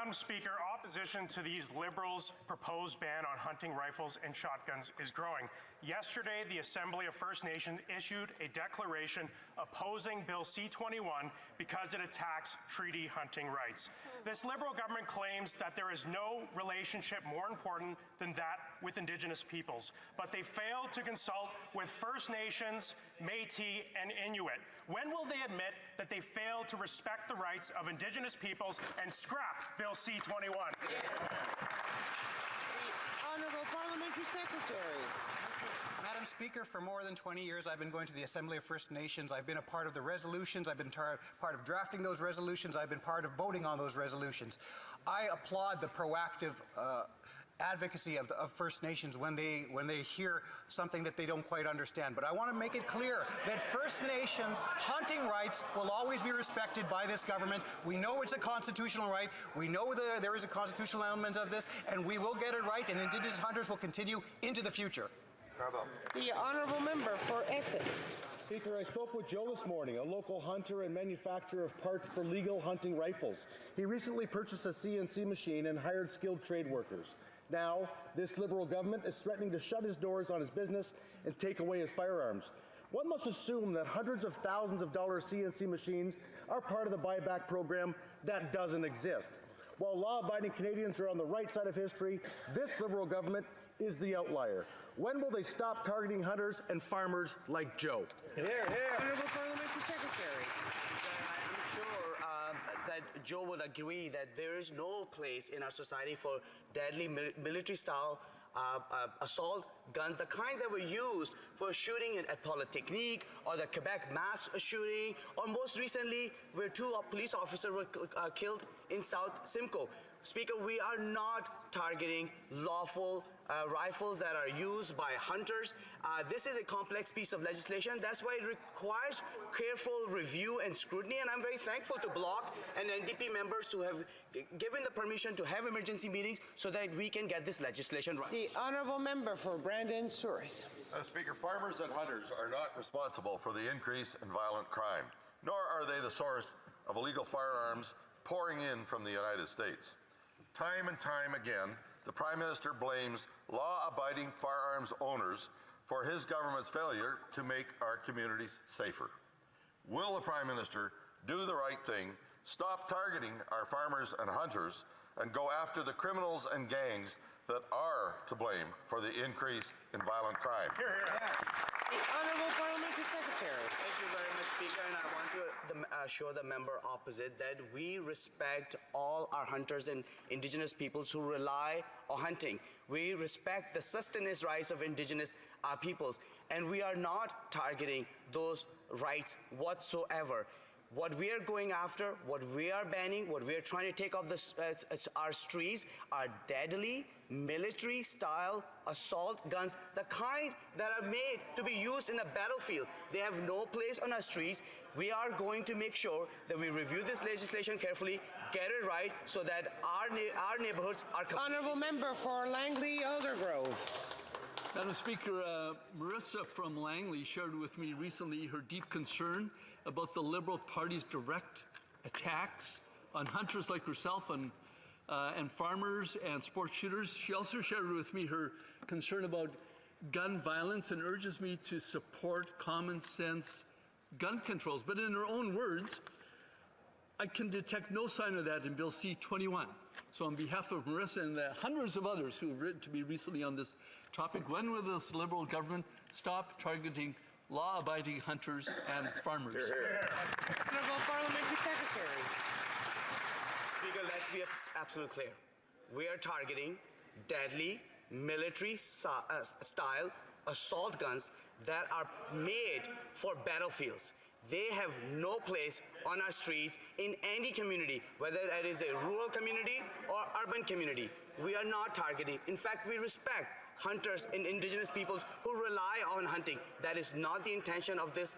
Madam Speaker, opposition to these Liberals' proposed ban on hunting rifles and shotguns is growing. Yesterday, the Assembly of First Nations issued a declaration opposing Bill C21 because it attacks treaty hunting rights. This Liberal government claims that there is no relationship more important than that with Indigenous peoples, but they failed to consult with First Nations, Métis, and Inuit. When will they admit that they failed to respect the rights of Indigenous peoples and scrap Bill C21? The Honourable Parliamentary Secretary. Madam Speaker, for more than 20 years I've been going to the Assembly of First Nations. I've been a part of the resolutions. I've been part of drafting those resolutions. I've been part of voting on those resolutions. I applaud the proactive advocacy of First Nations when they hear something that they don't quite understand. But I want to make it clear that First Nations hunting rights will always be respected by this government. We know it's a constitutional right. We know there is a constitutional element of this, and we will get it right, and Indigenous hunters will continue into the future. The Honourable Member for Essex. Speaker, I spoke with Joe this morning, a local hunter and manufacturer of parts for legal hunting rifles. He recently purchased a CNC machine and hired skilled trade workers. Now, this Liberal government is threatening to shut his doors on his business and take away his firearms. One must assume that hundreds of thousands of dollar CNC machines are part of the buyback program that doesn't exist. While law-abiding Canadians are on the right side of history, this Liberal government is the outlier. When will they stop targeting hunters and farmers like Joe? Honourable Parliamentary Secretary. I'm sure that Joe would agree that there is no place in our society for deadly military-style assault guns, the kind that were used for shooting at Polytechnique or the Quebec mass shooting, or most recently where two police officers were killed in South Simcoe. Speaker, we are not targeting lawful rifles that are used by hunters. This is a complex piece of legislation. That's why it requires careful review and scrutiny, and I'm very thankful to Bloc and NDP members who have given the permission to have emergency meetings so that we can get this legislation right. The Honourable Member for Brandon Souris. Speaker, farmers and hunters are not responsible for the increase in violent crime, nor are they the source of illegal firearms pouring in from the United States. Time and time again, the Prime Minister blames law-abiding firearms owners for his government's failure to make our communities safer. Will the Prime Minister do the right thing, stop targeting our farmers and hunters, and go after the criminals and gangs that are to blame for the increase in violent crime? The Honourable Parliamentary Secretary. Thank you very much, Speaker, and I want to assure the member opposite that we respect all our hunters and Indigenous peoples who rely on hunting. We respect the sustenance rights of Indigenous peoples, and we are not targeting those rights whatsoever. What we are going after, what we are banning, what we are trying to take off our streets are deadly military-style assault guns, the kind that are made to be used in a battlefield. They have no place on our streets. We are going to make sure that we review this legislation carefully, get it right, so that our neighborhoods are... Honourable Member for Langley Aldergrove. Madam Speaker, Marissa from Langley shared with me recently her deep concern about the Liberal Party's direct attacks on hunters like herself and farmers and sports shooters. She also shared with me her concern about gun violence and urges me to support common sense gun controls. But in her own words, I can detect no sign of that in Bill C21. So on behalf of Marissa and the hundreds of others who have written to me recently on this topic, when will this Liberal government stop targeting law-abiding hunters and farmers? Honourable Parliamentary Secretary. Speaker, let's be absolutely clear. We are targeting deadly military-style assault guns that are made for battlefields. They have no place on our streets in any community, whether that is a rural community or urban community. We are not targeting. In fact, we respect hunters and Indigenous peoples who rely on hunting. That is not the intention of this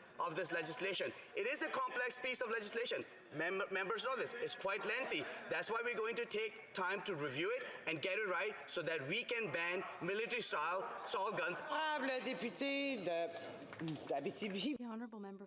legislation. It is a complex piece of legislation. Members know this. It's quite lengthy. That's why we're going to take time to review it and get it right so that we can ban military-style assault guns. Le député de Abitibi. The Honourable Member